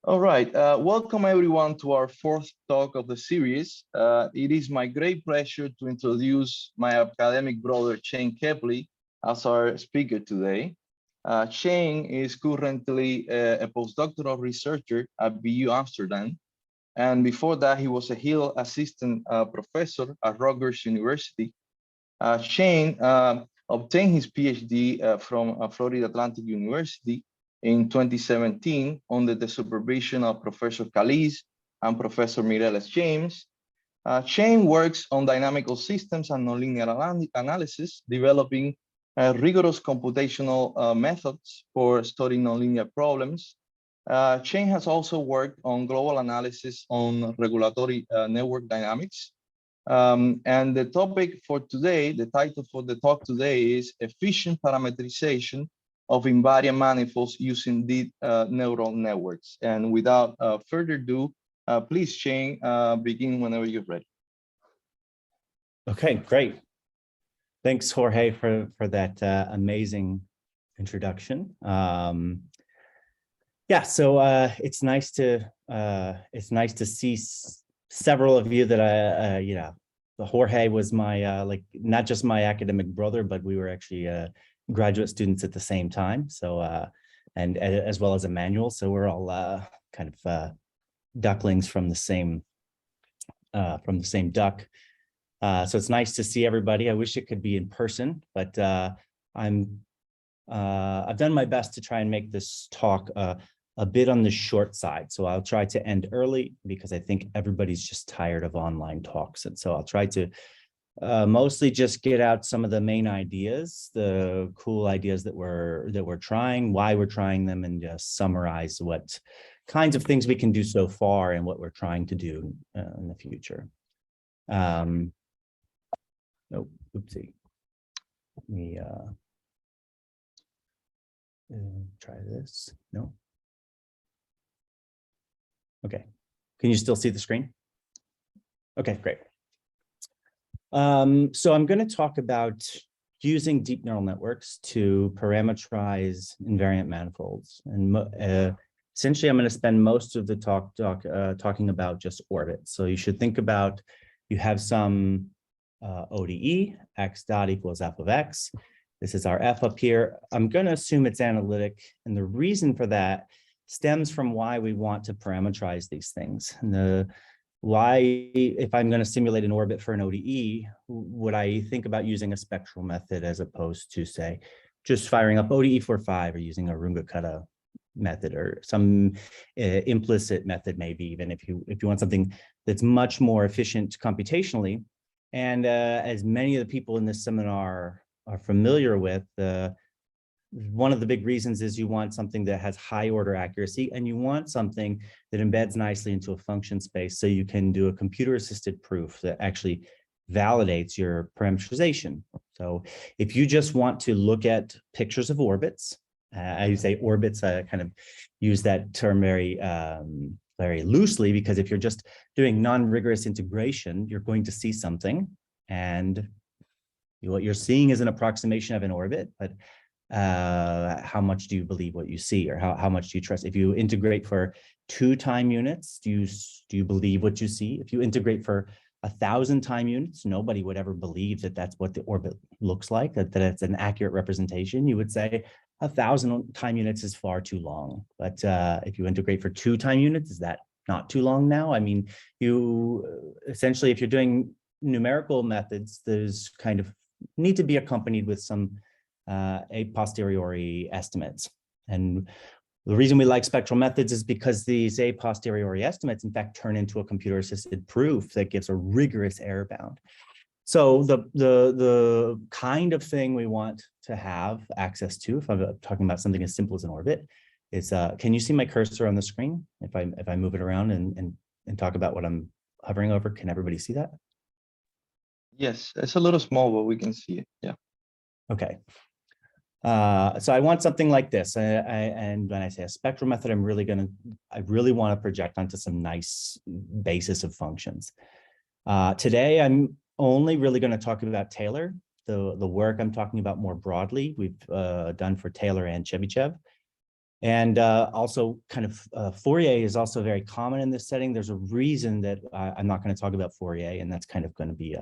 All right, welcome everyone to our fourth talk of the series. It is my great pleasure to introduce my academic brother, Shane Kepley, as our speaker today. Shane is currently a postdoctoral researcher at BU Amsterdam. And before that, he was a Hill Assistant Professor at Rutgers University. Shane obtained his PhD from Florida Atlantic University in 2017 under the supervision of Professor Calise and Professor Mireles James. Shane works on dynamical systems and nonlinear analysis, developing rigorous computational methods for studying nonlinear problems. Shane has also worked on global analysis on regulatory network dynamics. And the topic for today, the title for the talk today is Efficient Parameterization of Invariant Manifolds using Deep Neural Networks. And without further ado, please, Shane, begin whenever you're ready. Okay, great. Thanks, Jorge, for that amazing introduction. Yeah, so it's nice to see several of you that Jorge was my not just my academic brother, but we were actually graduate students at the same time. So and as well as Emmanuel. So we're all kind of ducklings from the same duck. So it's nice to see everybody. I wish it could be in person, but I've done my best to try and make this talk a bit on the short side. So I'll try to end early because I think everybody's just tired of online talks. And so I'll try to mostly just get out some of the main ideas, the cool ideas that we're trying, why we're trying them, and just summarize what kinds of things we can do so far and what we're trying to do in the future. Oh, oopsie. Let me try this. No. Okay. Can you still see the screen? Okay, great. So I'm going to talk about using deep neural networks to parameterize invariant manifolds. And essentially, I'm going to spend most of the talk talking about just orbits. So you should think about, you have some ODE, x dot equals f of x. This is our f up here. I'm going to assume it's analytic. And the reason for that stems from why we want to parameterize these things. And why, if I'm going to simulate an orbit for an ODE, would I think about using a spectral method as opposed to, say, just firing up ODE45 or using a Runge-Kutta method or some implicit method, maybe even if you want something that's much more efficient computationally. And as many of the people in this seminar are familiar with, one of the big reasons is you want something that has high order accuracy, and you want something that embeds nicely into a function space so you can do a computer assisted proof that actually validates your parameterization. So if you just want to look at pictures of orbits, I say orbits, I kind of use that term very loosely, because if you're just doing non-rigorous integration, you're going to see something, and what you're seeing is an approximation of an orbit, but how much do you believe what you see, or how much do you trust? If you integrate for 2 time units, do you believe what you see? If you integrate for 1,000 time units, nobody would ever believe that that's what the orbit looks like, that it's an accurate representation. You would say 1,000 time units is far too long. But if you integrate for 2 time units, is that not too long now? I mean, you essentially, if you're doing numerical methods, there's kind of need to be accompanied with some a posteriori estimates. And the reason we like spectral methods is because these a posteriori estimates, in fact, turn into a computer assisted proof that gives a rigorous error bound. So the kind of thing we want to have access to, if I'm talking about something as simple as an orbit, is can you see my cursor on the screen? If I move it around and talk about what I'm hovering over, can everybody see that? Yes, it's a little small, but we can see it. Yeah. Okay. So I want something like this, and when I say a spectral method, I really want to project onto some nice basis of functions. Today, I'm only really going to talk about Taylor. The work I'm talking about more broadly, we've done for Taylor and Chebyshev. And also kind of Fourier is also very common in this setting. There's a reason that I'm not going to talk about Fourier, and that's kind of going to be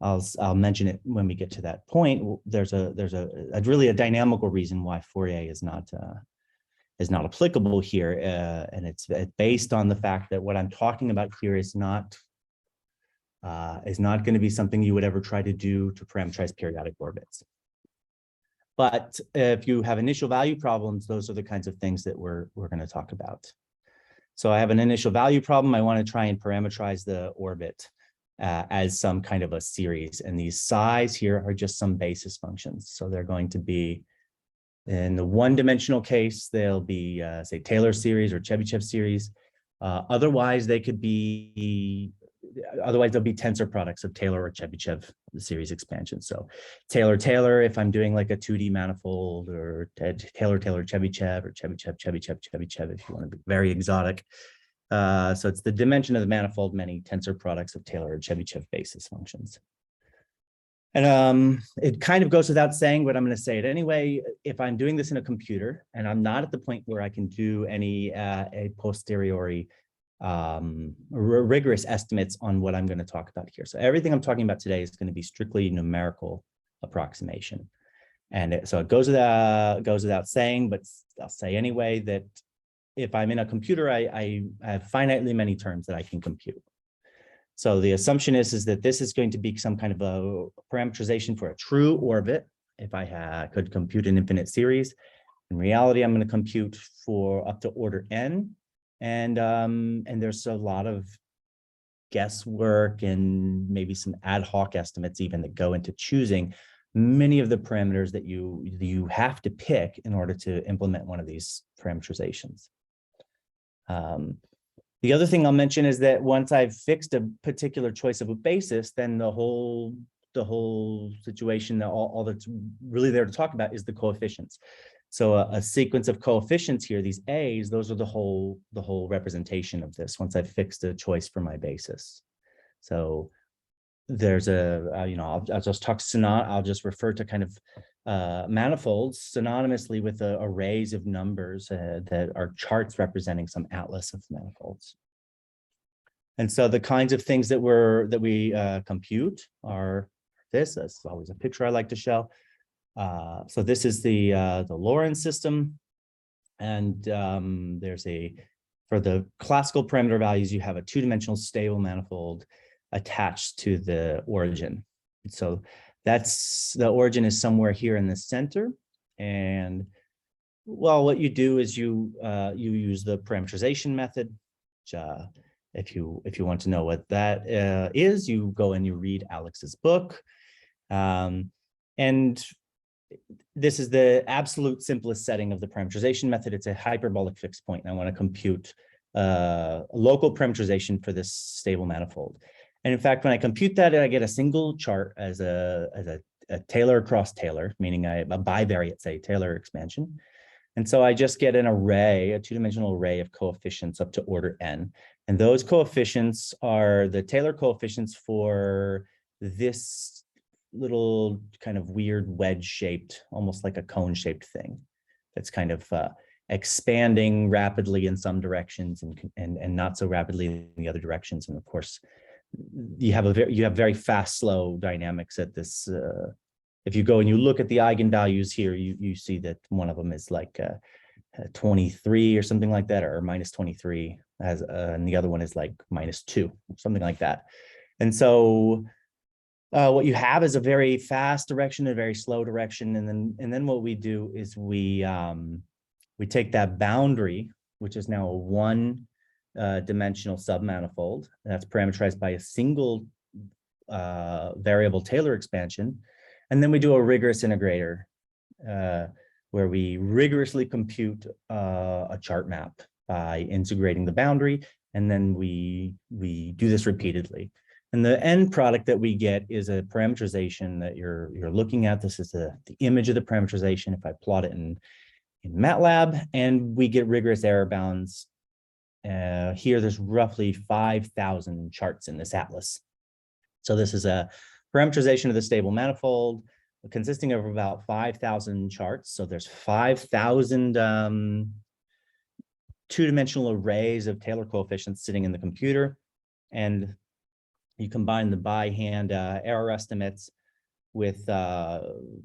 I'll mention it when we get to that point. There's a really a dynamical reason why Fourier is not applicable here, and it's based on the fact that what I'm talking about here is not going to be something you would ever try to do to parameterize periodic orbits. But if you have initial value problems, those are the kinds of things that we're going to talk about. So I have an initial value problem. I want to try and parameterize the orbit as some kind of a series. And these psi's here are just some basis functions. So they're going to be, in the one-dimensional case, they'll be, say, Taylor series or Chebyshev series. Otherwise, they could be, otherwise they'll be tensor products of Taylor or Chebyshev series expansion. So Taylor, if I'm doing like a 2D manifold, or Taylor, Chebyshev, or Chebyshev, if you want to be very exotic. So it's the dimension of the manifold, many tensor products of Taylor or Chebyshev basis functions. And it kind of goes without saying, but I'm going to say it anyway. If I'm doing this in a computer and I'm not at the point where I can do any a posteriori rigorous estimates on what I'm going to talk about here. So everything I'm talking about today is going to be strictly numerical approximation. And so it goes without saying, but I'll say anyway that if I'm in a computer, I have finitely many terms that I can compute. So the assumption is that this is going to be some kind of a parameterization for a true orbit. If I could compute an infinite series, in reality, I'm going to compute for up to order n, and there's a lot of guesswork and maybe some ad hoc estimates even that go into choosing many of the parameters that you have to pick in order to implement one of these parameterizations. The other thing I'll mention is that once I've fixed a particular choice of a basis, then the whole situation, all that's really there to talk about is the coefficients. So a sequence of coefficients here, these A's, those are the whole representation of this once I've fixed a choice for my basis. So there's I'll just refer to kind of manifolds synonymously with arrays of numbers that are charts representing some atlas of manifolds. And so the kinds of things that we compute are this. That's always a picture I like to show. So this is the Lorentz system, and for the classical parameter values, you have a two-dimensional stable manifold attached to the origin. So the origin is somewhere here in the center, and well, what you do is you use the parameterization method. Which, if you want to know what that is, you go and you read Alex's book, and this is the absolute simplest setting of the parameterization method. It's a hyperbolic fixed point, and I want to compute a local parameterization for this stable manifold. And in fact, when I compute that, I get a single chart as a Taylor cross Taylor, meaning a bivariate, say, Taylor expansion. And so I just get an array, a two-dimensional array of coefficients up to order n. And those coefficients are the Taylor coefficients for this little kind of weird wedge-shaped, almost like a cone-shaped thing that's kind of expanding rapidly in some directions and not so rapidly in the other directions. And of course, you have very fast, slow dynamics at this. If you go and you look at the eigenvalues here, you see that one of them is like 23 or something like that, or minus 23, and the other one is like -2, something like that. And so what you have is a very fast direction, a very slow direction, and then what we do is we take that boundary, which is now a one-dimensional submanifold that's parameterized by a single variable Taylor expansion, and then we do a rigorous integrator where we rigorously compute a chart map by integrating the boundary, and then we do this repeatedly. And the end product that we get is a parameterization that you're looking at. This is the image of the parameterization if I plot it in MATLAB, and we get rigorous error bounds. Here, there's roughly 5,000 charts in this atlas. So this is a parameterization of the stable manifold. consisting of about 5,000 charts. So there's 5,000 two-dimensional arrays of Taylor coefficients sitting in the computer. And you combine the by-hand error estimates with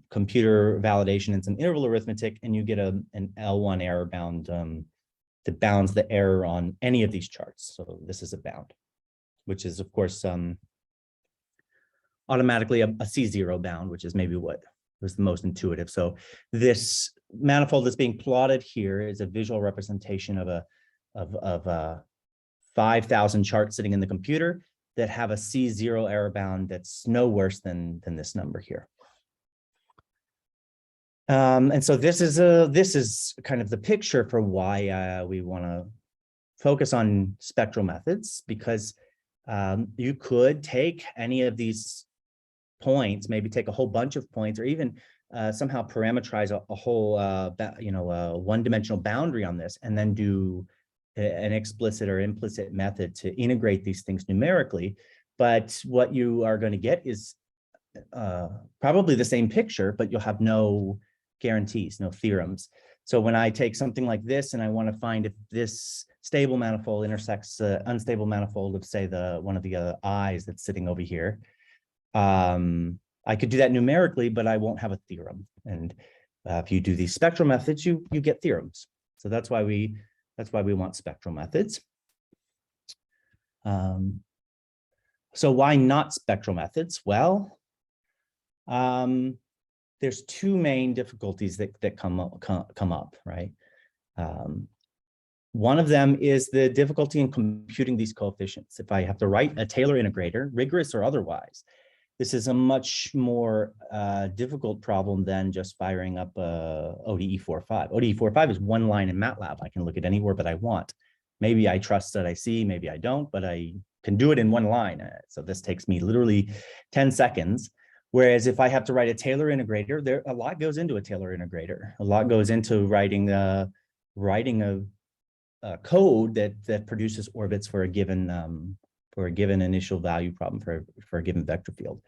computer validation and some interval arithmetic, and you get an L1 error bound that bounds the error on any of these charts. So this is a bound, which is, of course, automatically a C0 bound, which is maybe what was the most intuitive. So this manifold that's being plotted here is a visual representation of 5,000 charts sitting in the computer that have a C0 error bound that's no worse than this number here. And so this is kind of the picture for why we want to focus on spectral methods, because you could take any of these points, maybe take a whole bunch of points, or even somehow parameterize a whole one-dimensional boundary on this, and then do an explicit or implicit method to integrate these things numerically. But what you are going to get is probably the same picture, but you'll have no guarantees, no theorems. So when I take something like this and I want to find if this stable manifold intersects the unstable manifold of, say, one of the i's that's sitting over here, I could do that numerically, but I won't have a theorem. And if you do these spectral methods, you get theorems. So that's why we want spectral methods. So why not spectral methods? Well, there's two main difficulties that come up, right? One of them is the difficulty in computing these coefficients. If I have to write a Taylor integrator, rigorous or otherwise, this is a much more difficult problem than just firing up ODE 4.5. ODE 4.5 is one line in MATLAB. I can look at any orbit I want. Maybe I trust that I see, maybe I don't, but I can do it in one line. So this takes me literally 10 seconds. Whereas if I have to write a Taylor integrator, a lot goes into a Taylor integrator. A lot goes into writing a code that produces orbits for a given initial value problem for a given vector field.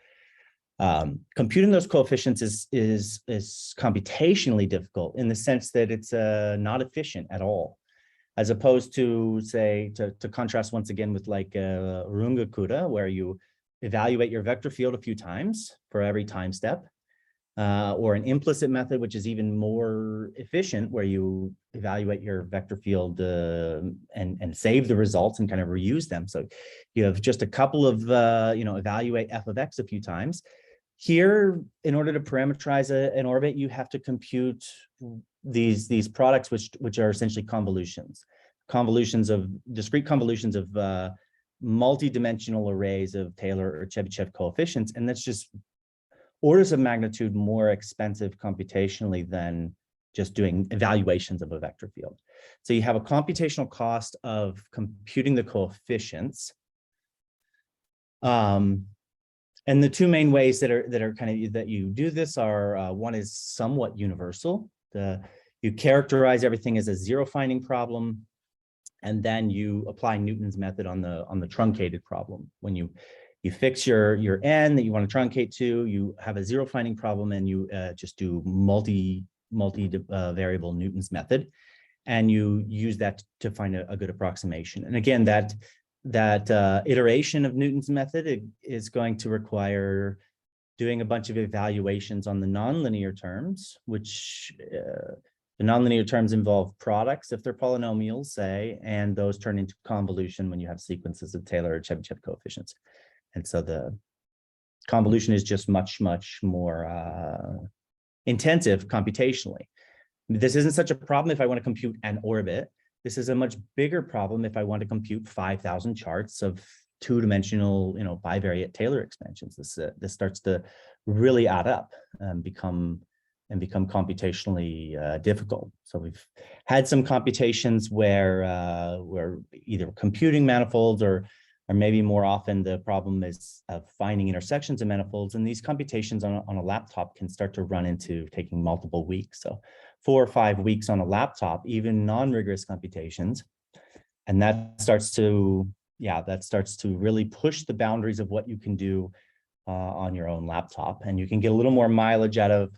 Computing those coefficients is computationally difficult in the sense that it's not efficient at all, as opposed to, say, to contrast once again with like Runge-Kutta, where you evaluate your vector field a few times for every time step, or an implicit method, which is even more efficient, where you evaluate your vector field and save the results and kind of reuse them. So you have just a couple of, evaluate f of x a few times. Here, in order to parameterize an orbit, you have to compute these products, which are essentially discrete convolutions of multi-dimensional arrays of Taylor or Chebyshev coefficients, and that's just orders of magnitude more expensive computationally than just doing evaluations of a vector field. So you have a computational cost of computing the coefficients. And the two main ways that you do this are, one is somewhat universal. You characterize everything as a zero finding problem, and then you apply Newton's method on the truncated problem. When you fix your n that you want to truncate to, you have a zero finding problem, and you just do multi variable Newton's method, and you use that to find a good approximation. And again, that iteration of Newton's method is going to require doing a bunch of evaluations on the nonlinear terms, which the nonlinear terms involve products if they're polynomials, say, and those turn into convolution when you have sequences of Taylor or Chebyshev coefficients. And so the convolution is just much more intensive computationally. This isn't such a problem if I want to compute an orbit. This is a much bigger problem if I want to compute 5,000 charts of two-dimensional, bivariate Taylor expansions. This starts to really add up and become computationally difficult. So we've had some computations where either computing manifolds or maybe more often the problem is of finding intersections of manifolds, and these computations on a laptop can start to run into taking multiple weeks. So 4 or 5 weeks on a laptop, even non-rigorous computations, and that starts to really push the boundaries of what you can do on your own laptop, and you can get a little more mileage out of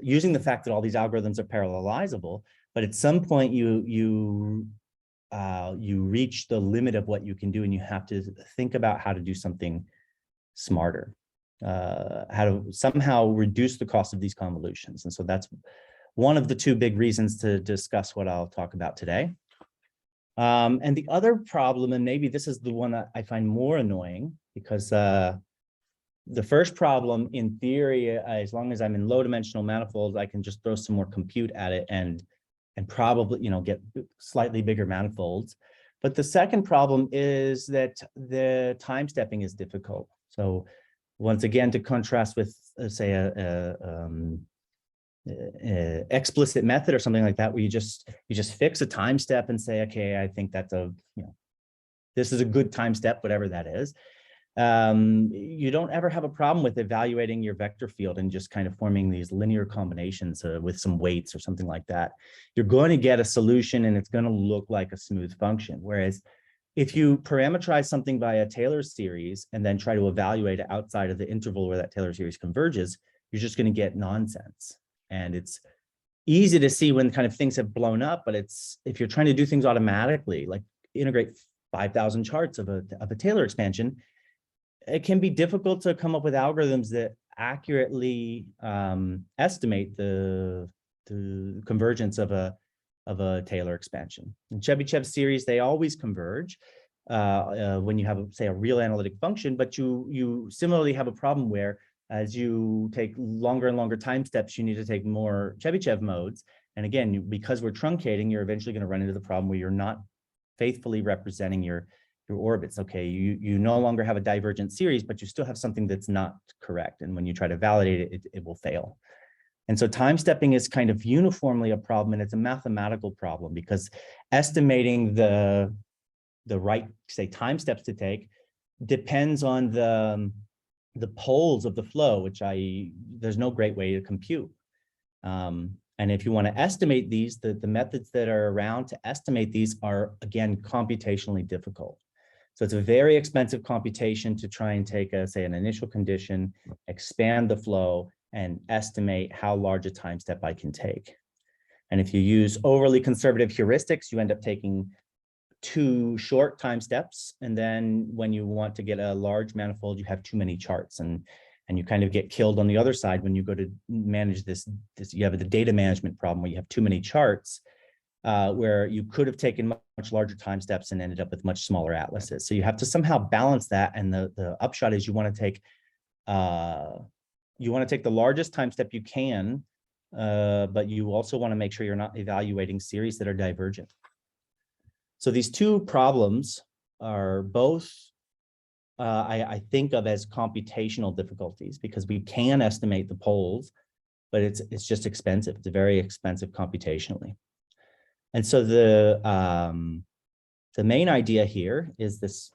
using the fact that all these algorithms are parallelizable. But at some point, you reach the limit of what you can do, and you have to think about how to do something smarter, how to somehow reduce the cost of these convolutions. And so that's one of the two big reasons to discuss what I'll talk about today. And the other problem, and maybe this is the one that I find more annoying, because the first problem, in theory, as long as I'm in low dimensional manifolds, I can just throw some more compute at it and probably, you know, get slightly bigger manifolds. But the second problem is that the time stepping is difficult. So once again, to contrast with, say, explicit method or something like that, where you just fix a time step and say, okay, I think that's this is a good time step, whatever that is. You don't ever have a problem with evaluating your vector field and just kind of forming these linear combinations with some weights or something like that. You're going to get a solution and it's going to look like a smooth function. Whereas if you parameterize something by a Taylor series and then try to evaluate it outside of the interval where that Taylor series converges, you're just going to get nonsense. And it's easy to see when kind of things have blown up, but if you're trying to do things automatically, like integrate 5,000 charts of a Taylor expansion, it can be difficult to come up with algorithms that accurately estimate the convergence of a Taylor expansion. In Chebyshev series, they always converge when you have, say, a real analytic function, but you similarly have a problem where, as you take longer and longer time steps, you need to take more Chebyshev modes. And again, because we're truncating, you're eventually going to run into the problem where you're not faithfully representing your orbits. Okay, you no longer have a divergent series, but you still have something that's not correct. And when you try to validate it, it will fail. And so time stepping is kind of uniformly a problem, and it's a mathematical problem, because estimating the right, say, time steps to take depends on the poles of the flow, which there's no great way to compute. And if you want to estimate these, the methods that are around to estimate these are, again, computationally difficult. So it's a very expensive computation to try and take, say, an initial condition, expand the flow, and estimate how large a time step I can take. And if you use overly conservative heuristics, you end up taking too short time steps. And then when you want to get a large manifold, you have too many charts, and you kind of get killed on the other side when you go to manage this you have the data management problem where you have too many charts, where you could have taken much larger time steps and ended up with much smaller atlases. So you have to somehow balance that. And the upshot is you want to take the largest time step you can, but you also want to make sure you're not evaluating series that are divergent. So these two problems are both, I think of as computational difficulties, because we can estimate the poles, but it's just expensive. It's very expensive computationally. And so the main idea here is this.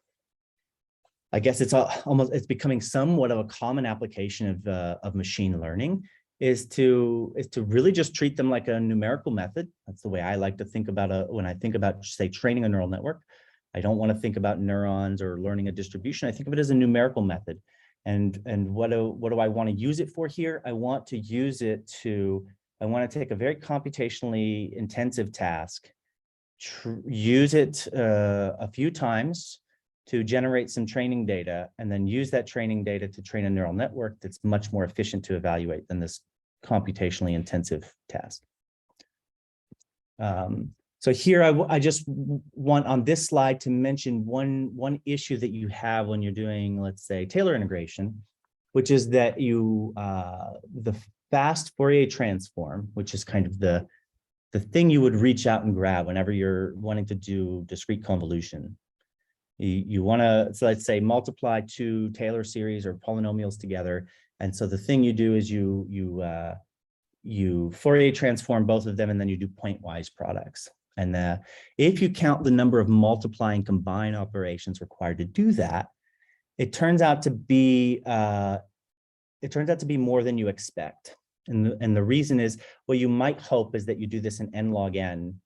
I guess it's becoming somewhat of a common application of machine learning, is to really just treat them like a numerical method. That's the way I like to think about when I think about, say, training a neural network. I don't want to think about neurons or learning a distribution. I think of it as a numerical method. And what do I want to use it for here? I want to take a very computationally intensive task, use it a few times to generate some training data, and then use that training data to train a neural network that's much more efficient to evaluate than this computationally intensive task. So here I just want on this slide to mention one issue that you have when you're doing, let's say, Taylor integration, which is that the fast Fourier transform, which is kind of the thing you would reach out and grab whenever you're wanting to do discrete convolution. You want to, so let's say, multiply two Taylor series or polynomials together. And so the thing you do is you Fourier transform both of them, and then you do pointwise products. And if you count the number of multiply and combine operations required to do that, it turns out to be more than you expect. And the reason is, what you might hope is that you do this in n log n,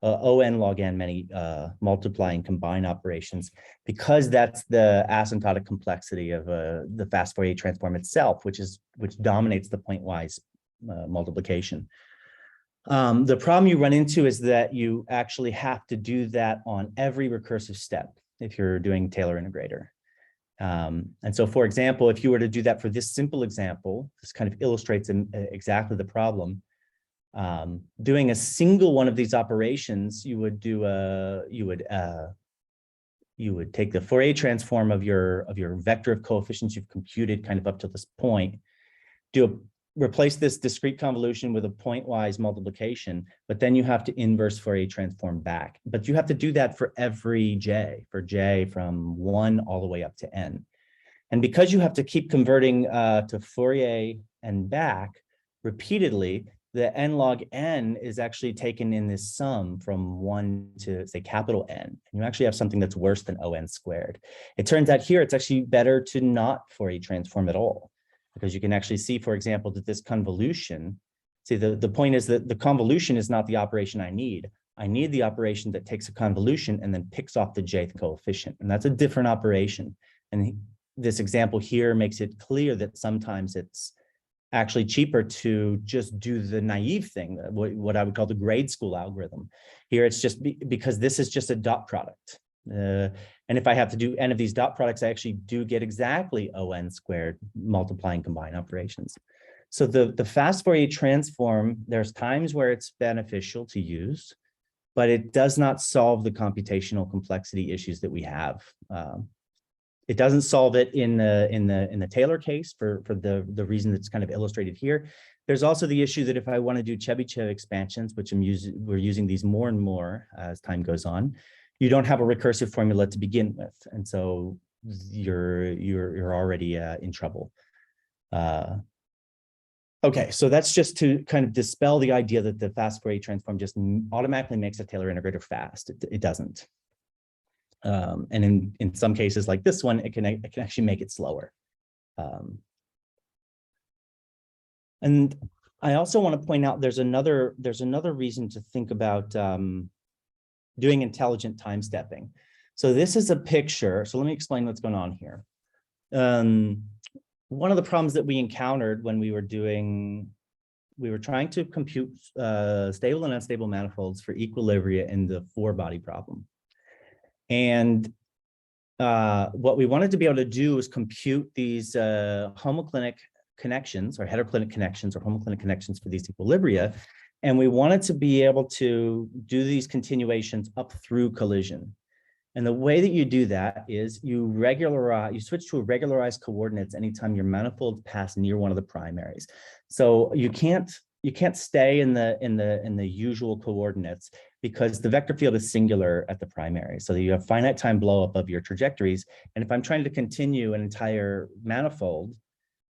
on log n many multiply and combine operations, because that's the asymptotic complexity of the fast Fourier transform itself, which dominates the pointwise multiplication. The problem you run into is that you actually have to do that on every recursive step if you're doing Taylor integrator. And so, for example, if you were to do that for this simple example, this kind of illustrates exactly the problem. Doing a single one of these operations, you would take the Fourier transform of your vector of coefficients you've computed kind of up to this point, replace this discrete convolution with a pointwise multiplication, but then you have to inverse Fourier transform back. But you have to do that for every j, for j from 1 all the way up to n. And because you have to keep converting to Fourier and back repeatedly, the n log n is actually taken in this sum from 1 to, say, capital N. And you actually have something that's worse than O(n) squared. It turns out here it's actually better to not Fourier transform at all, because you can actually see, for example, that this convolution, see, the point is that the convolution is not the operation I need. I need the operation that takes a convolution and then picks off the jth coefficient. And that's a different operation. And this example here makes it clear that sometimes it's actually cheaper to just do the naive thing, what I would call the grade school algorithm. Here, it's just because this is just a dot product. And if I have to do n of these dot products, I actually do get exactly O(n) squared multiply and combine operations. So the fast Fourier transform, there's times where it's beneficial to use, but it does not solve the computational complexity issues that we have. It doesn't solve it in the Taylor case for the reason that's kind of illustrated here. There's also the issue that if I want to do Chebyshev expansions, which we're using these more and more as time goes on, you don't have a recursive formula to begin with, and so you're already in trouble. Okay, so that's just to kind of dispel the idea that the fast Fourier transform just automatically makes a Taylor integrator fast. It doesn't. And in some cases like this one, it can actually make it slower. And I also want to point out there's another reason to think about doing intelligent time stepping. So this is a picture. So let me explain what's going on here. One of the problems that we encountered when we were trying to compute stable and unstable manifolds for equilibria in the 4-body problem. And what we wanted to be able to do is compute these homoclinic connections or heteroclinic connections or homoclinic connections for these equilibria. And we wanted to be able to do these continuations up through collision. And the way that you do that is you switch to a regularized coordinates anytime your manifolds pass near one of the primaries. So you can't stay in the usual coordinates because the vector field is singular at the primary. So you have finite time blow up of your trajectories. And if I'm trying to continue an entire manifold,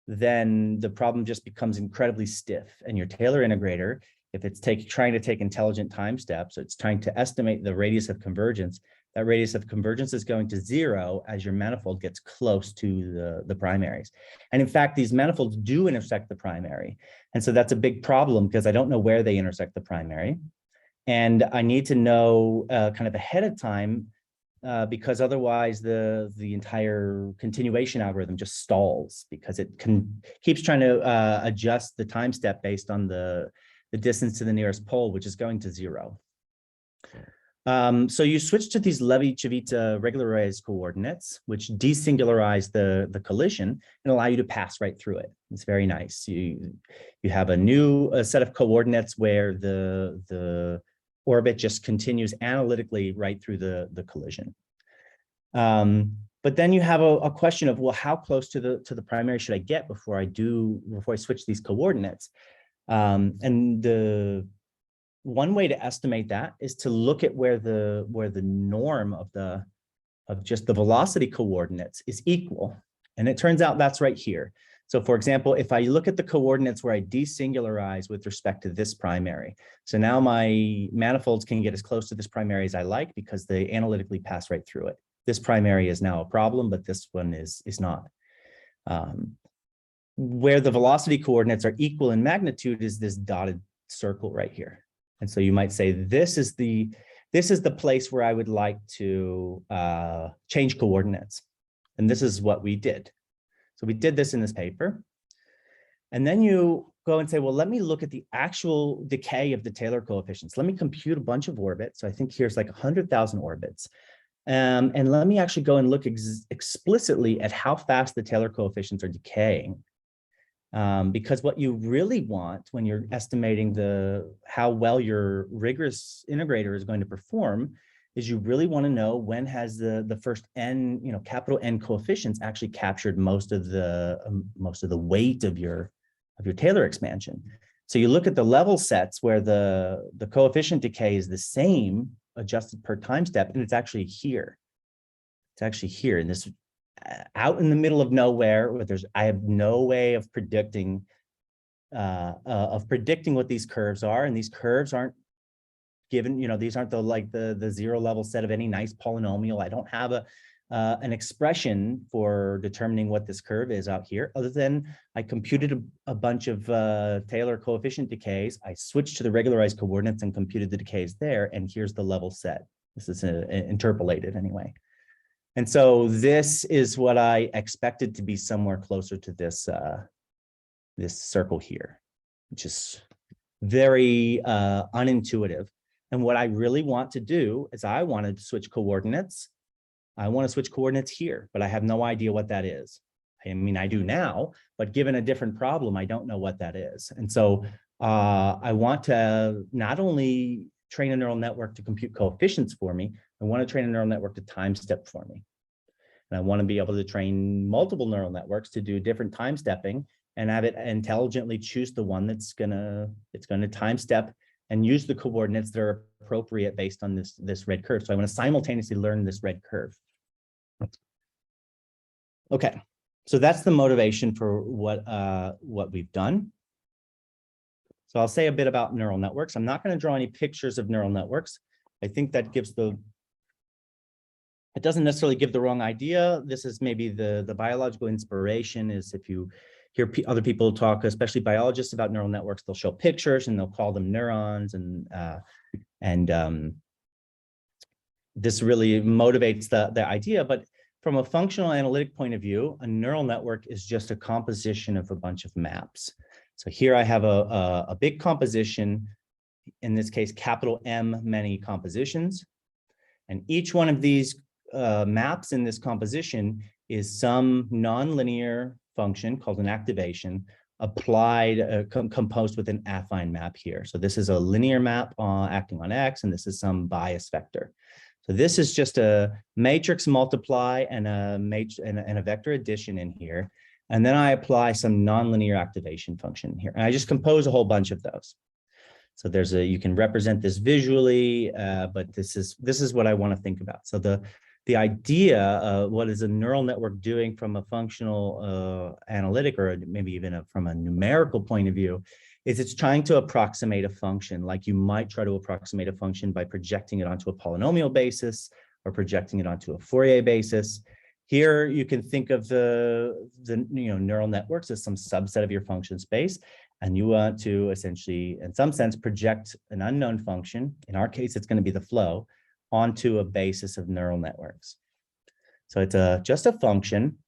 then the problem just becomes incredibly stiff. And your Taylor integrator, if it's trying to take intelligent time steps, it's trying to estimate the radius of convergence, that radius of convergence is going to 0 as your manifold gets close to the primaries. And in fact, these manifolds do intersect the primary. And so that's a big problem because I don't know where they intersect the primary. And I need to know kind of ahead of time because otherwise the entire continuation algorithm just stalls because it keeps trying to adjust the time step based on the distance to the nearest pole, which is going to 0. So you switch to these Levi-Civita regularized coordinates, which desingularize the collision and allow you to pass right through it. It's very nice. You have a new set of coordinates where the orbit just continues analytically right through the collision. But then you have a question of, well, how close to the primary should I get before I switch these coordinates? And the one way to estimate that is to look at where the norm of just the velocity coordinates is equal. And it turns out that's right here. So for example, if I look at the coordinates where I desingularize with respect to this primary, so now my manifolds can get as close to this primary as I like because they analytically pass right through it. This primary is now a problem, but this one is not. Where the velocity coordinates are equal in magnitude is this dotted circle right here. And so you might say, this is the place where I would like to change coordinates. And this is what we did. So we did this in this paper. And then you go and say, well, let me look at the actual decay of the Taylor coefficients. Let me compute a bunch of orbits. So I think here's like 100,000 orbits. And let me actually go and look explicitly at how fast the Taylor coefficients are decaying. Because what you really want when you're estimating how well your rigorous integrator is going to perform is you really want to know when has the first n, capital N coefficients actually captured most of the weight of your Taylor expansion. So you look at the level sets where the coefficient decay is the same adjusted per time step, and it's actually here. It's actually here in this out in the middle of nowhere where I have no way of predicting what these curves are, and these curves aren't given, these aren't the zero level set of any nice polynomial. I don't have an expression for determining what this curve is out here, other than I computed a bunch of Taylor coefficient decays. I switched to the regularized coordinates and computed the decays there, and here's the level set. This is interpolated anyway. And so this is what I expected to be somewhere closer to this, this circle here, which is very unintuitive. And what I really want to do is I want to switch coordinates. I want to switch coordinates here, but I have no idea what that is. I mean, I do now, but given a different problem, I don't know what that is. And so I want to not only train a neural network to compute coefficients for me, I want to train a neural network to time step for me. And I want to be able to train multiple neural networks to do different time stepping and have it intelligently choose the one that's gonna time step and use the coordinates that are appropriate based on this red curve. So I want to simultaneously learn this red curve. Okay, so that's the motivation for what we've done. So I'll say a bit about neural networks. I'm not going to draw any pictures of neural networks. I think that gives it doesn't necessarily give the wrong idea. This is maybe the biological inspiration is if you hear other people talk, especially biologists, about neural networks, they'll show pictures and they'll call them neurons, and this really motivates the idea. But from a functional analytic point of view, a neural network is just a composition of a bunch of maps. So here I have a big composition, in this case, capital M many compositions. And each one of these maps in this composition is some nonlinear function called an activation applied, composed with an affine map here. So this is a linear map acting on X, and this is some bias vector. So this is just a matrix multiply and a vector addition in here. And then I apply some nonlinear activation function here. And I just compose a whole bunch of those. So you can represent this visually, but this is what I want to think about. So the idea of what is a neural network doing from a functional analytic, or maybe even from a numerical point of view, is it's trying to approximate a function like you might try to approximate a function by projecting it onto a polynomial basis or projecting it onto a Fourier basis. Here you can think of the neural networks as some subset of your function space, and you want to essentially, in some sense, project an unknown function. In our case, it's going to be the flow onto a basis of neural networks. So it's just a function.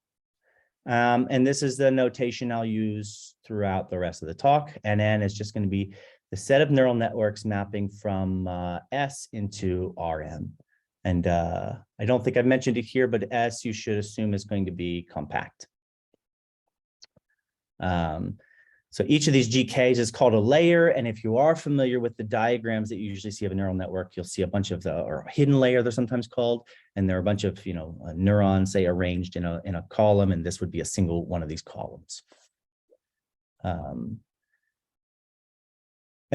And this is the notation I'll use throughout the rest of the talk. And N is just going to be the set of neural networks mapping from S into Rm. And I don't think I've mentioned it here, but S you should assume is going to be compact. So each of these GKs is called a layer. And if you are familiar with the diagrams that you usually see of a neural network, you'll see a bunch of or hidden layer, they're sometimes called. And there are a bunch of neurons, say, arranged in a column, and this would be a single one of these columns. And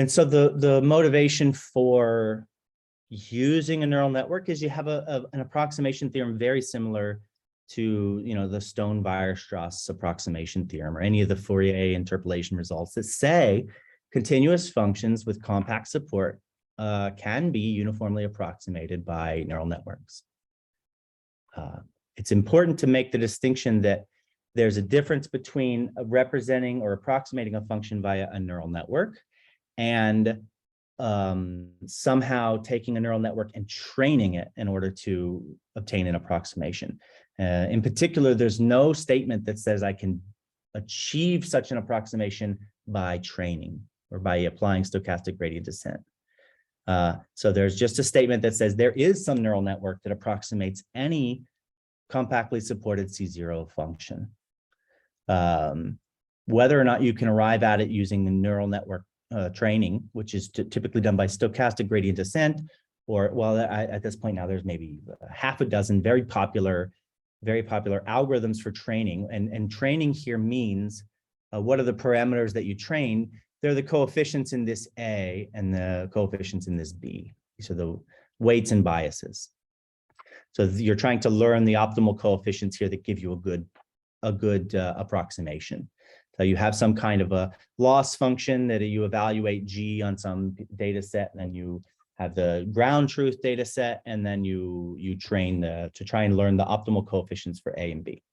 so the motivation for using a neural network is you have an approximation theorem very similar to the Stone-Weierstrass approximation theorem, or any of the Fourier interpolation results that say continuous functions with compact support can be uniformly approximated by neural networks. It's important to make the distinction that there's a difference between representing or approximating a function via a neural network and somehow taking a neural network and training it in order to obtain an approximation. In particular, there's no statement that says I can achieve such an approximation by training or by applying stochastic gradient descent. So there's just a statement that says there is some neural network that approximates any compactly supported C0 function. Whether or not you can arrive at it using the neural network training, which is typically done by stochastic gradient descent, or well, at this point now there's maybe half a dozen very popular algorithms for training. And training here means what are the parameters that you train? They're the coefficients in this A and the coefficients in this B. These are the weights and biases. So you're trying to learn the optimal coefficients here that give you a good approximation. So you have some kind of a loss function that you evaluate G on some data set, and then you have the ground truth data set, and then you train to try and learn the optimal coefficients for A and B.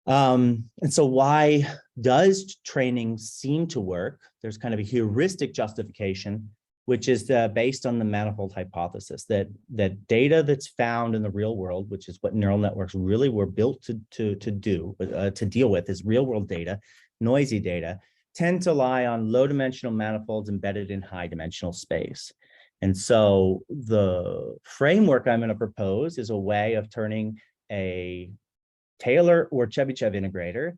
And so why does training seem to work? There's kind of a heuristic justification, which is based on the manifold hypothesis that data that's found in the real world, which is what neural networks really were built to deal with, is real world data, noisy data, tend to lie on low dimensional manifolds embedded in high dimensional space. And so the framework I'm going to propose is a way of turning a Taylor or Chebyshev integrator.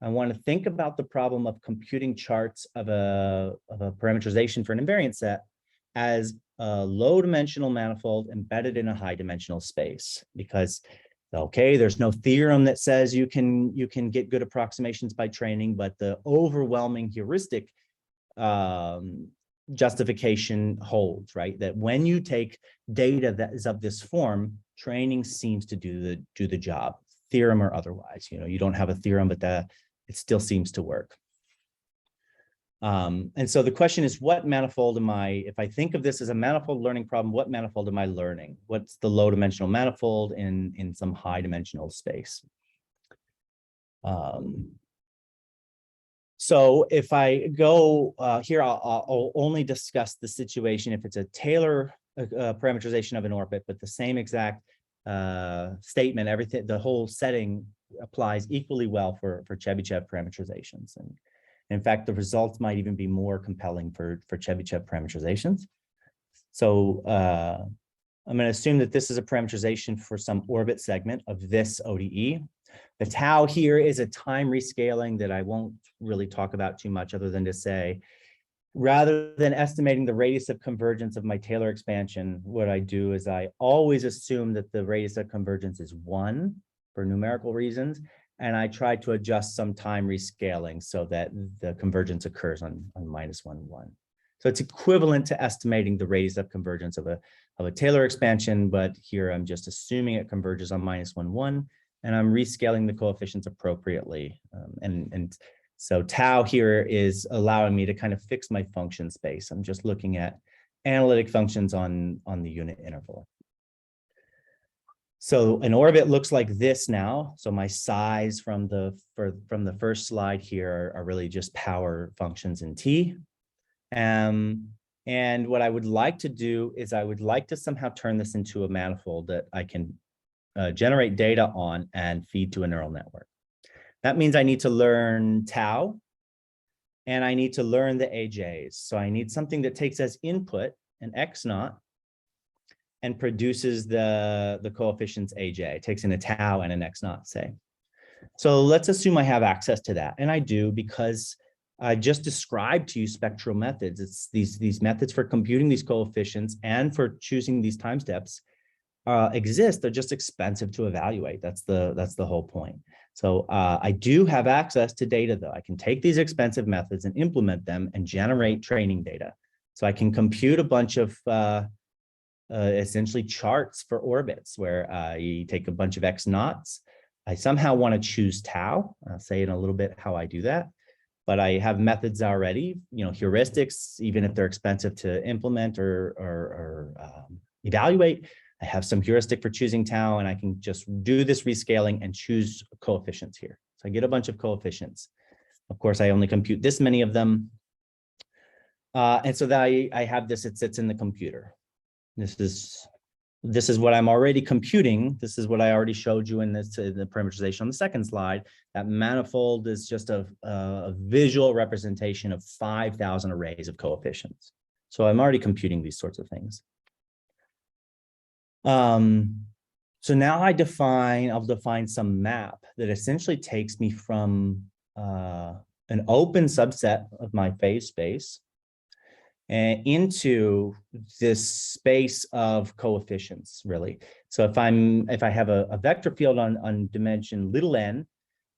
I want to think about the problem of computing charts of a parameterization for an invariant set as a low dimensional manifold embedded in a high dimensional space, because okay, there's no theorem that says you can get good approximations by training, but the overwhelming heuristic justification holds, right? That when you take data that is of this form, training seems to do the job, theorem or otherwise. You don't have a theorem, but it still seems to work. And so the question is, what manifold am I, if I think of this as a manifold learning problem, what manifold am I learning? What's the low dimensional manifold in some high dimensional space? So if I go here, I'll only discuss the situation if it's a Taylor parameterization of an orbit, but the same exact statement, everything, the whole setting applies equally well for Chebyshev parameterizations. And in fact, the results might even be more compelling for Chebyshev parameterizations. So I'm going to assume that this is a parameterization for some orbit segment of this ODE. The tau here is a time rescaling that I won't really talk about too much, other than to say, rather than estimating the radius of convergence of my Taylor expansion, what I do is I always assume that the radius of convergence is 1 for numerical reasons, and I try to adjust some time rescaling so that the convergence occurs on -1, 1. So it's equivalent to estimating the radius of convergence of a Taylor expansion, but here I'm just assuming it converges on -1, 1, and I'm rescaling the coefficients appropriately. And so tau here is allowing me to kind of fix my function space. I'm just looking at analytic functions on the unit interval. So an orbit looks like this now. So my size from the first slide here are really just power functions in T. And what I would like to do is I would like to somehow turn this into a manifold that I can generate data on and feed to a neural network. That means I need to learn tau, and I need to learn the AJs. So I need something that takes as input an x0 and produces the coefficients AJ. It takes in a tau and an x0, say. So let's assume I have access to that, and I do, because I just described to you spectral methods. It's these methods for computing these coefficients and for choosing these time steps exist. They're just expensive to evaluate. That's the whole point. So I do have access to data, though. I can take these expensive methods and implement them and generate training data. So I can compute a bunch of essentially charts for orbits where you take a bunch of x0s. I somehow want to choose tau. I'll say in a little bit how I do that. But I have methods already, heuristics, even if they're expensive to implement or evaluate. I have some heuristic for choosing tau, and I can just do this rescaling and choose coefficients here. So I get a bunch of coefficients. Of course, I only compute this many of them. And so that I have this, it sits in the computer. This is what I'm already computing. This is what I already showed you in the parameterization on the second slide. That manifold is just a visual representation of 5,000 arrays of coefficients. So I'm already computing these sorts of things. So now I'll define some map that essentially takes me from an open subset of my phase space and into this space of coefficients, really. So if I have a vector field on dimension little n,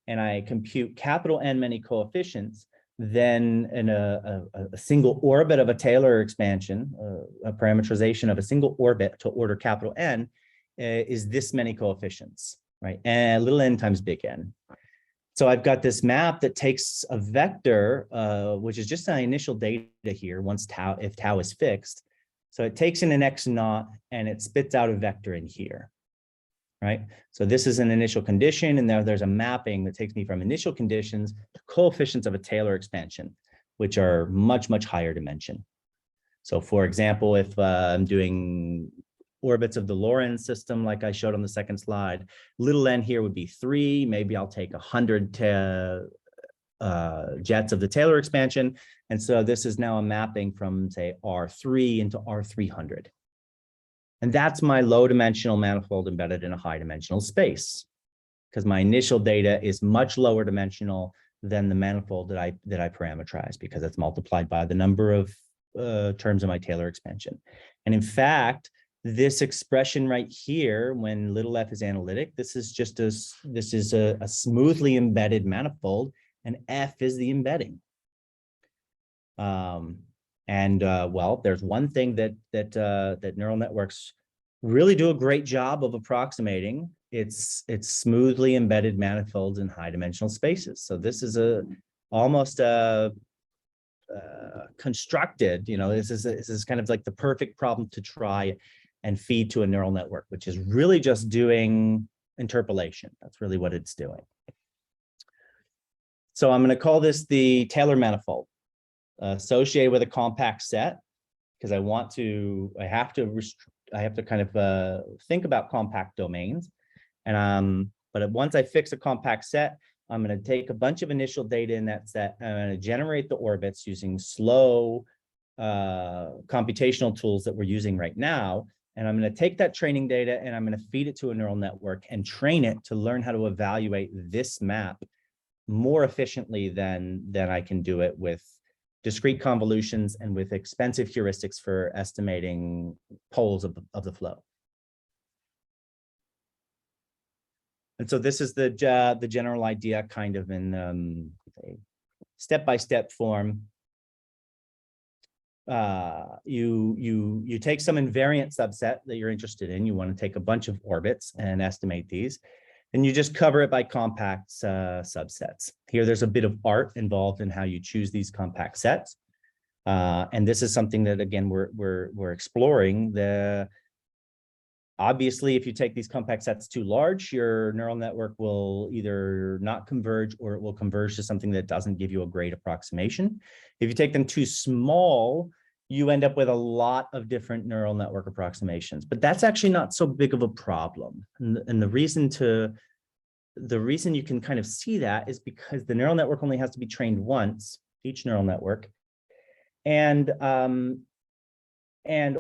and I compute capital N many coefficients, then in a single orbit of a Taylor expansion, a parameterization of a single orbit to order capital N is this many coefficients, right? And little n times big N. So I've got this map that takes a vector, which is just my initial data here, if tau is fixed. So it takes in an x naught and it spits out a vector in here, right? So this is an initial condition, and there's a mapping that takes me from initial conditions to coefficients of a Taylor expansion, which are much, much higher dimension. So for example, if I'm doing orbits of the Lorentz system, like I showed on the second slide, little n here would be 3. Maybe I'll take 100 jets of the Taylor expansion. And so this is now a mapping from, say, R3 into R300. And that's my low dimensional manifold embedded in a high dimensional space, because my initial data is much lower dimensional than the manifold that I parameterize, because it's multiplied by the number of terms of my Taylor expansion. And in fact, this expression right here, when little f is analytic, this is a smoothly embedded manifold, and f is the embedding. Well, there's one thing that neural networks really do a great job of approximating. It's smoothly embedded manifolds in high dimensional spaces. So this is almost constructed. This is kind of like the perfect problem to try and feed to a neural network, which is really just doing interpolation. That's really what it's doing. So I'm going to call this the Taylor manifold, associated with a compact set, because I have to kind of think about compact domains. But once I fix a compact set, I'm going to take a bunch of initial data in that set, and I'm going to generate the orbits using slow computational tools that we're using right now. And I'm going to take that training data and I'm going to feed it to a neural network and train it to learn how to evaluate this map more efficiently than I can do it with discrete convolutions and with expensive heuristics for estimating poles of the flow. And so this is the general idea, kind of in step-by-step form. You take some invariant subset that you're interested in. You want to take a bunch of orbits and estimate these, and you just cover it by compact subsets. Here, there's a bit of art involved in how you choose these compact sets, and this is something that, again, we're exploring. Obviously, if you take these compact sets too large, your neural network will either not converge, or it will converge to something that doesn't give you a great approximation. If you take them too small, you end up with a lot of different neural network approximations. But that's actually not so big of a problem. And the reason you can kind of see that is because the neural network only has to be trained once, each neural network. And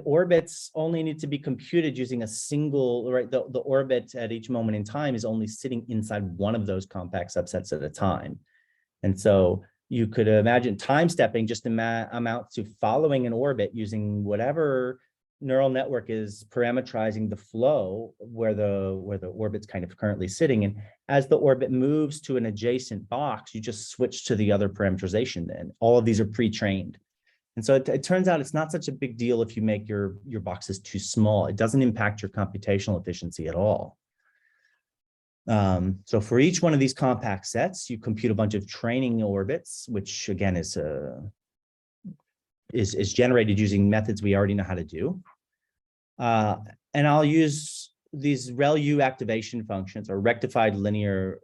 orbits only need to be computed using a single, right? The orbit at each moment in time is only sitting inside one of those compact subsets at a time. And so you could imagine time stepping just amounts to following an orbit using whatever neural network is parameterizing the flow where the orbit's kind of currently sitting. And as the orbit moves to an adjacent box, you just switch to the other parameterization then. All of these are pre-trained. And so it turns out it's not such a big deal if you make your boxes too small. It doesn't impact your computational efficiency at all. So for each one of these compact sets, you compute a bunch of training orbits, which again is generated using methods we already know how to do. And I'll use these ReLU activation functions, or rectified linear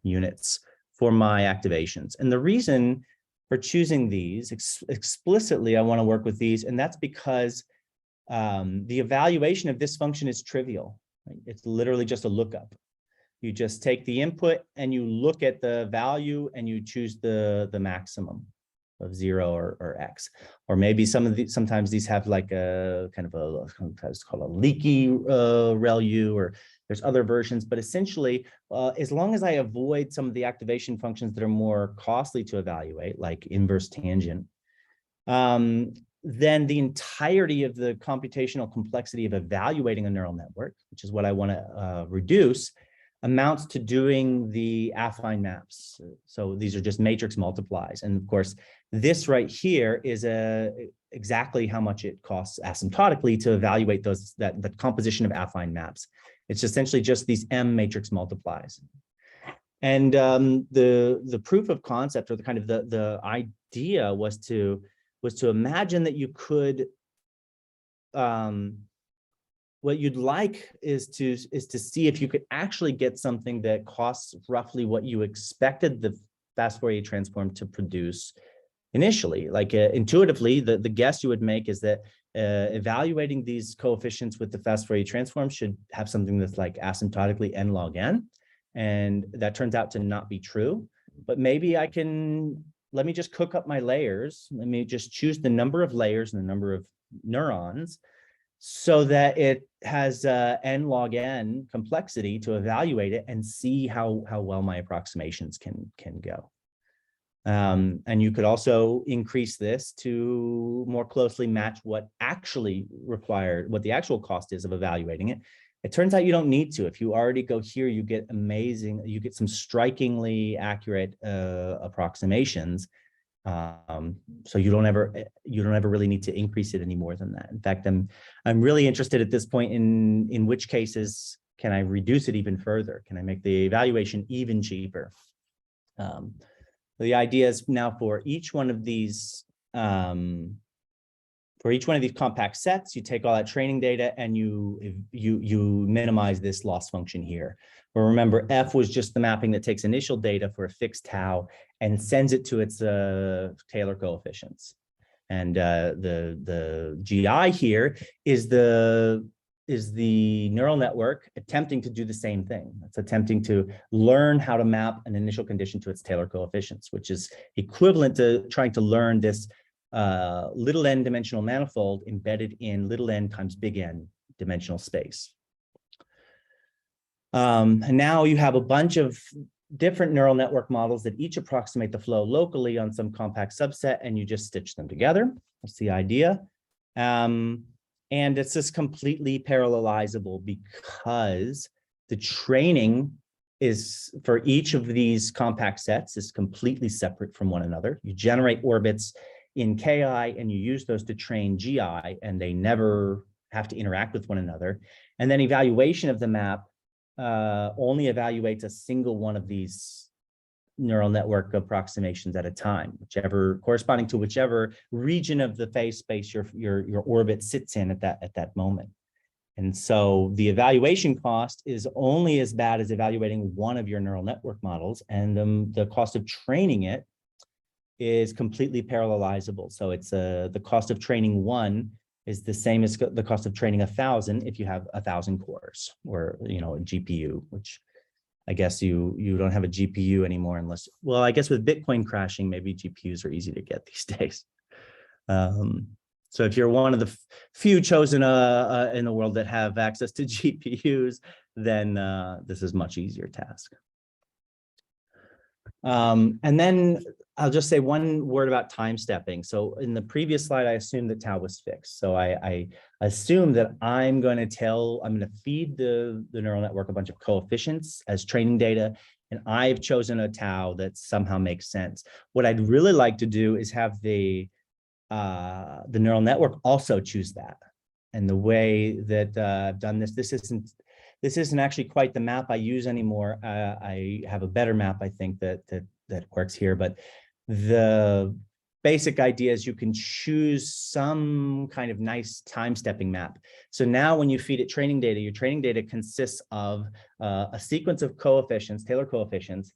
units, for my activations. And the reason for choosing these. Explicitly, I want to work with these, and that's because the evaluation of this function is trivial. Right? It's literally just a lookup. You just take the input and you look at the value and you choose the maximum of 0 or X. Or maybe sometimes these have like a kind of a, it's called a leaky ReLU, or there's other versions, but essentially, as long as I avoid some of the activation functions that are more costly to evaluate, like inverse tangent, then the entirety of the computational complexity of evaluating a neural network, which is what I want to reduce, amounts to doing the affine maps. So these are just matrix multiplies. And of course, this right here is exactly how much it costs asymptotically to evaluate that composition of affine maps. It's essentially just these M matrix multiplies. And the proof of concept, or the kind of the idea was to imagine that you could, what you'd like is to see if you could actually get something that costs roughly what you expected the fast Fourier transform to produce initially. Like intuitively, the guess you would make is that evaluating these coefficients with the fast Fourier transform should have something that's like asymptotically n log n. And that turns out to not be true. But maybe let me just cook up my layers. Let me just choose the number of layers and the number of neurons, so that it has n log n complexity to evaluate it and see how well my approximations can go. And you could also increase this to more closely match what the actual cost is of evaluating it. It turns out you don't need to. If you already go here, you get some strikingly accurate approximations. So you don't ever really need to increase it any more than that. In fact, I'm really interested at this point in which cases can I reduce it even further? Can I make the evaluation even cheaper? The idea is now for each one of these compact sets, you take all that training data and you minimize this loss function here. But remember, F was just the mapping that takes initial data for a fixed tau and sends it to its Taylor coefficients. And the GI here is the neural network attempting to do the same thing. It's attempting to learn how to map an initial condition to its Taylor coefficients, which is equivalent to trying to learn this little n dimensional manifold embedded in little n times big N dimensional space. And now you have a bunch of different neural network models that each approximate the flow locally on some compact subset, and you just stitch them together. That's the idea. And it's just completely parallelizable because the training is for each of these compact sets is completely separate from one another. You generate orbits in Ki and you use those to train Gi, and they never have to interact with one another. And then evaluation of the map only evaluates a single one of these neural network approximations at a time, corresponding to whichever region of the phase space your orbit sits in at that moment. And so the evaluation cost is only as bad as evaluating one of your neural network models, and the cost of training it is completely parallelizable. So it's the cost of training one is the same as the cost of training 1,000 if you have 1,000 cores, or a GPU, which I guess you don't have a GPU anymore unless, well, I guess with Bitcoin crashing, maybe GPUs are easy to get these days. So if you're one of the few chosen in the world that have access to GPUs, then this is a much easier task. And then I'll just say one word about time stepping. So in the previous slide, I assumed that tau was fixed. So I assume that I'm going to feed the neural network a bunch of coefficients as training data, and I've chosen a tau that somehow makes sense. What I'd really like to do is have the neural network also choose that. And the way that I've done this isn't actually quite the map I use anymore. I have a better map, I think, that works here. But the basic idea is you can choose some kind of nice time stepping map. So now when you feed it training data, your training data consists of a sequence of coefficients, Taylor coefficients,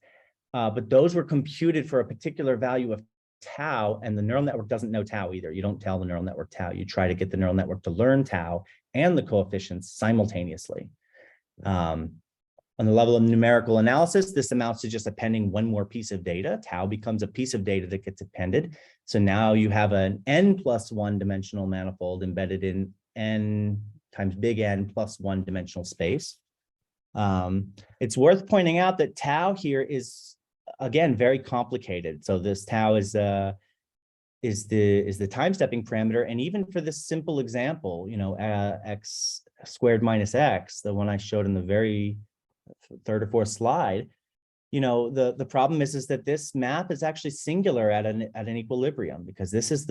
but those were computed for a particular value of tau, and the neural network doesn't know tau either. You don't tell the neural network tau. You try to get the neural network to learn tau and the coefficients simultaneously. On the level of numerical analysis, this amounts to just appending one more piece of data. Tau becomes a piece of data that gets appended. So now you have an n+1 dimensional manifold embedded in n times big N plus 1 dimensional space. It's worth pointing out that tau here is, again, very complicated. So this tau is the time stepping parameter. And even for this simple example, x squared minus x, the one I showed in the very third or fourth slide, the problem is that this map is actually singular at an equilibrium, because this is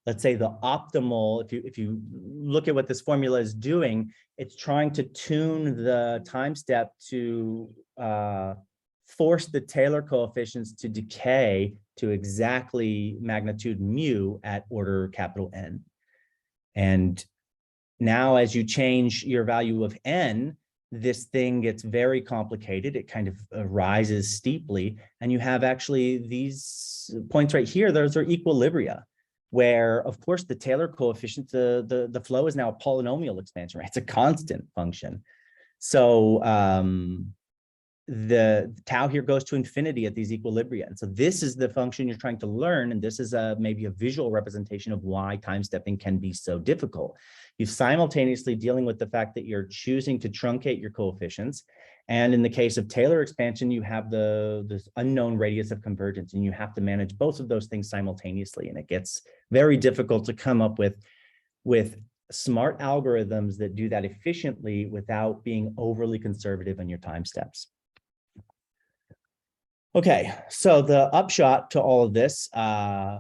let's say the optimal, if you look at what this formula is doing, it's trying to tune the time step to force the Taylor coefficients to decay to exactly magnitude mu at order capital N. And now as you change your value of N, this thing gets very complicated. It kind of rises steeply. And you have actually these points right here, those are equilibria, where of course the Taylor coefficient, the flow is now a polynomial expansion, right? It's a constant function. So the tau here goes to infinity at these equilibria. And so this is the function you're trying to learn. And this is maybe a visual representation of why time stepping can be so difficult. You're simultaneously dealing with the fact that you're choosing to truncate your coefficients. And in the case of Taylor expansion, you have this unknown radius of convergence, and you have to manage both of those things simultaneously. And it gets very difficult to come up with smart algorithms that do that efficiently without being overly conservative in your time steps. Okay, so the upshot to all of this,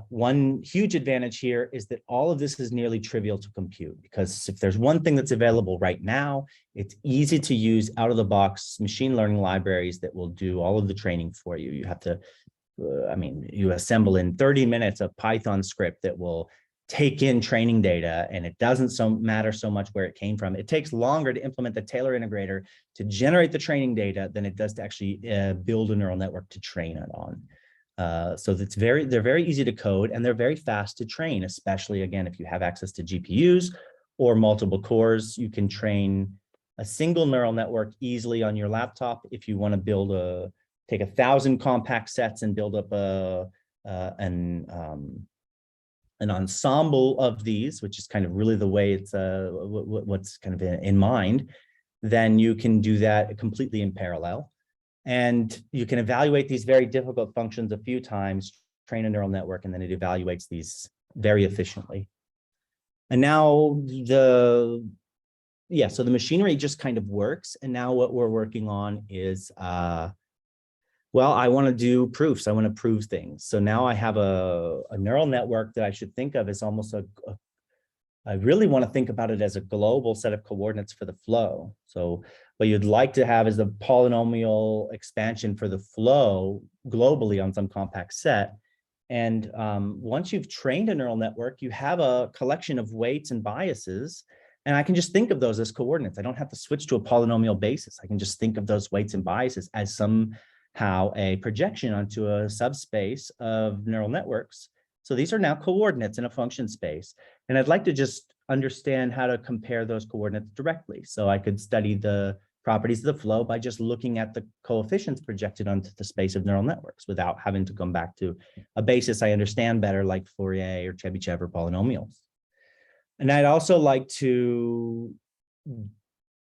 one huge advantage here is that all of this is nearly trivial to compute, because if there's one thing that's available right now, it's easy to use out-of-the-box machine learning libraries that will do all of the training for you. You have to, you assemble in 30 minutes a Python script that will take in training data, and it doesn't matter so much where it came from. It takes longer to implement the Taylor integrator to generate the training data than it does to actually build a neural network to train it on. So they're very easy to code, and they're very fast to train, especially again, if you have access to GPUs or multiple cores. You can train a single neural network easily on your laptop. If you want to build take 1,000 compact sets and build up an ensemble of these, which is kind of really the way it's what's kind of in mind, then you can do that completely in parallel. And you can evaluate these very difficult functions a few times, train a neural network, and then it evaluates these very efficiently. And now so the machinery just kind of works. And now what we're working on is, well, I want to do proofs. I want to prove things. So now I have a neural network that I should think of as almost I really want to think about it as a global set of coordinates for the flow. So what you'd like to have is a polynomial expansion for the flow globally on some compact set. And once you've trained a neural network, you have a collection of weights and biases. And I can just think of those as coordinates. I don't have to switch to a polynomial basis. I can just think of those weights and biases as somehow a projection onto a subspace of neural networks. So these are now coordinates in a function space. And I'd like to just understand how to compare those coordinates directly. So I could study the properties of the flow by just looking at the coefficients projected onto the space of neural networks without having to come back to a basis I understand better, like Fourier or Chebyshev or polynomials. And I'd also like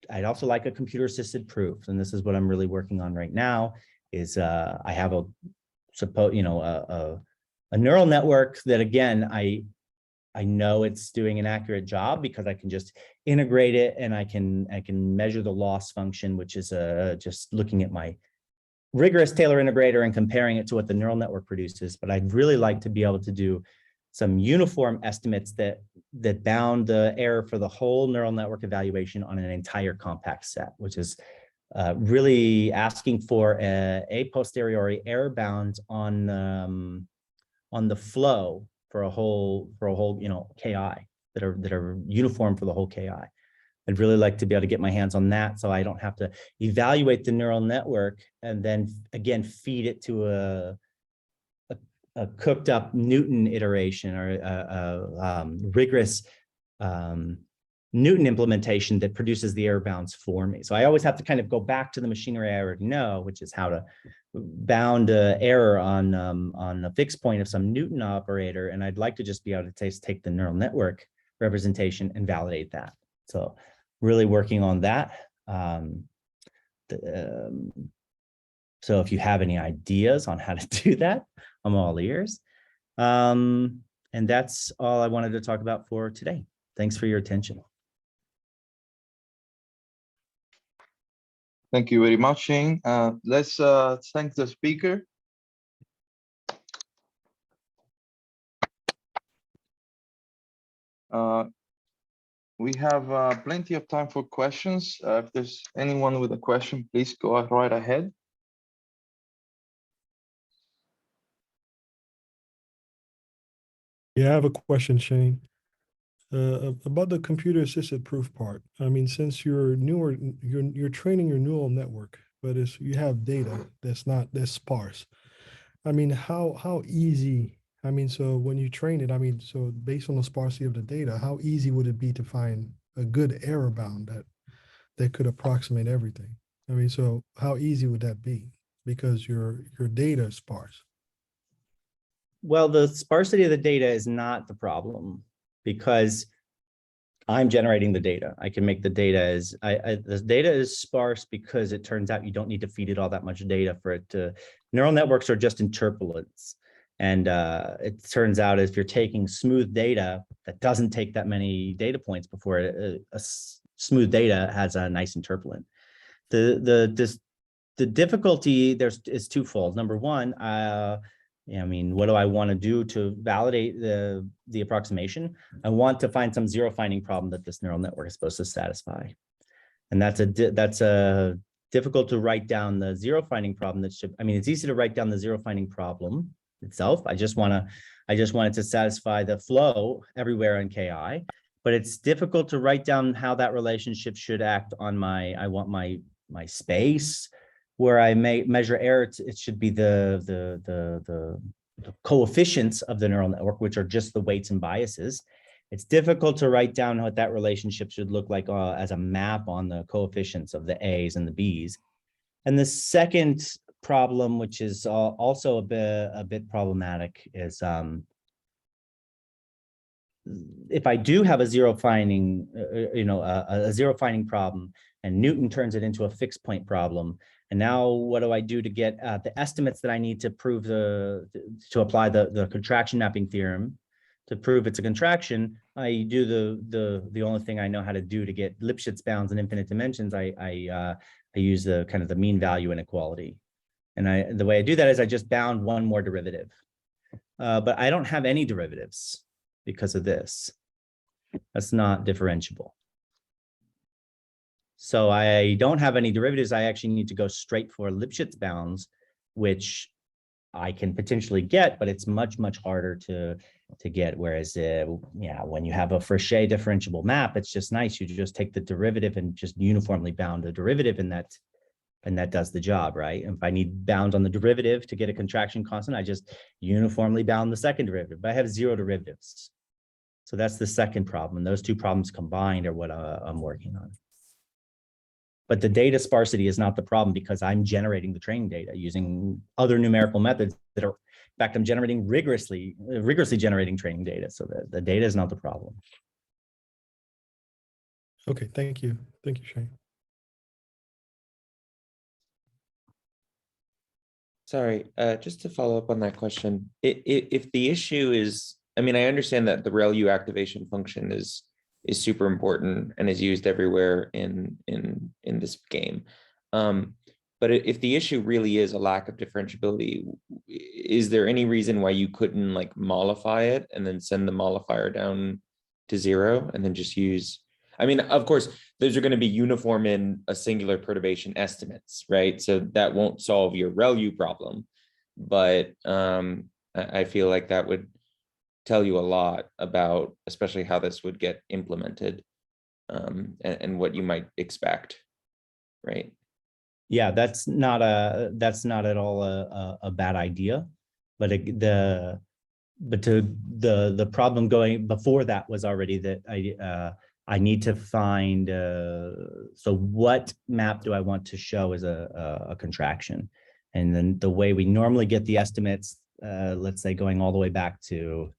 a computer-assisted proof. And this is what I'm really working on right now. Is I have a neural network that, again, I know it's doing an accurate job because I can just integrate it, and I can measure the loss function, which is just looking at my rigorous Taylor integrator and comparing it to what the neural network produces. But I'd really like to be able to do some uniform estimates that bound the error for the whole neural network evaluation on an entire compact set, which is really asking for a posteriori error bound on the flow for a whole KI that are uniform for the whole KI. I'd really like to be able to get my hands on that, so I don't have to evaluate the neural network and then again feed it to a cooked up Newton iteration or rigorous Newton implementation that produces the error bounds for me. So I always have to kind of go back to the machinery I already know, which is how to bound error on a fixed point of some Newton operator. And I'd like to just be able to take the neural network representation and validate that. So really working on that. So if you have any ideas on how to do that, I'm all ears. And that's all I wanted to talk about for today. Thanks for your attention. Thank you very much, Shane. Let's thank the speaker. We have plenty of time for questions. If there's anyone with a question, please go right ahead. Yeah, I have a question, Shane, about the computer-assisted proof part. I mean, since you're newer, you're training your neural network, but you have data that's sparse. I mean, how easy? I mean, so when you train it, I mean, so based on the sparsity of the data, how easy would it be to find a good error bound that could approximate everything? I mean, so how easy would that be? Because your data is sparse. Well, the sparsity of the data is not the problem because I'm generating the data. I can make the data as the data is sparse because it turns out you don't need to feed it all that much data for it to. Neural networks are just interpolates. And it turns out if you're taking smooth data that doesn't take that many data points before a smooth data has a nice interpolant. The difficulty is twofold. Number one, I mean, what do I want to do to validate the approximation? I want to find some zero finding problem that this neural network is supposed to satisfy. And that's a difficult to write down the zero finding problem that should, I mean, it's easy to write down the zero finding problem itself. I just want it to satisfy the flow everywhere in KI, but it's difficult to write down how that relationship should act on my space where I may measure error. It should be the coefficients of the neural network, which are just the weights and biases. It's difficult to write down what that relationship should look like as a map on the coefficients of the A's and the B's. And the second problem, which is also a bit problematic, is if I do have a zero finding, a zero finding problem, and Newton turns it into a fixed point problem, and now what do I do to get the estimates that I need to prove to apply the contraction mapping theorem to prove it's a contraction? I do the only thing I know how to do to get Lipschitz bounds in infinite dimensions. I use the kind of the mean value inequality. And the way I do that is I just bound one more derivative. But I don't have any derivatives because of this. That's not differentiable. So I don't have any derivatives. I actually need to go straight for Lipschitz bounds, which I can potentially get, but it's much, much harder to get. Whereas, when you have a Vrije differentiable map, it's just nice. You just take the derivative and just uniformly bound the derivative, and that does the job, right? And if I need bounds on the derivative to get a contraction constant, I just uniformly bound the second derivative, but I have zero derivatives. So that's the second problem. And those two problems combined are what I'm working on. But the data sparsity is not the problem because I'm generating the training data using other numerical methods that are, in fact, I'm generating rigorously generating training data. So the data is not the problem. Okay, thank you. Thank you, Shane. Sorry, just to follow up on that question, if the issue is, I mean, I understand that the ReLU activation function is super important and is used everywhere in this game. But if the issue really is a lack of differentiability, is there any reason why you couldn't like mollify it and then send the mollifier down to 0 and then just use, I mean, of course, those are going to be uniform in a singular perturbation estimates, right? So that won't solve your ReLU problem, but I feel like that would tell you a lot about, especially how this would get implemented, and what you might expect, right? Yeah, that's not at all a bad idea. but the problem going before that was already that I need to find, so what map do I want to show as a contraction? And then the way we normally get the estimates, let's say going all the way back to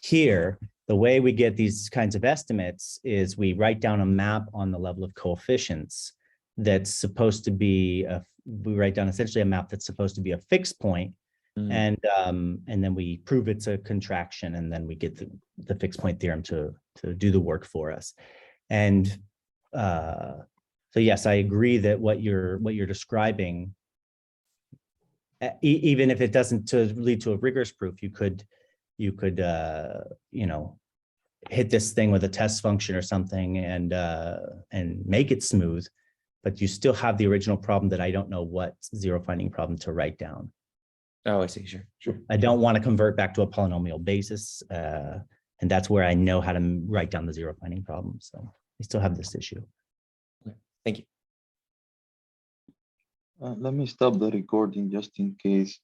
here, the way we get these kinds of estimates is we write down a map on the level of coefficients that's supposed to be, we write down essentially a map that's supposed to be a fixed point. And then we prove it's a contraction, and then we get the fixed point theorem to do the work for us. And so yes, I agree that what you're describing, even if it doesn't lead to a rigorous proof, you could you know, hit this thing with a test function or something and make it smooth, but you still have the original problem that I don't know what zero finding problem to write down. Oh, I see. Sure. I don't want to convert back to a polynomial basis. And that's where I know how to write down the zero finding problem. So I still have this issue. Thank you. Let me stop the recording just in case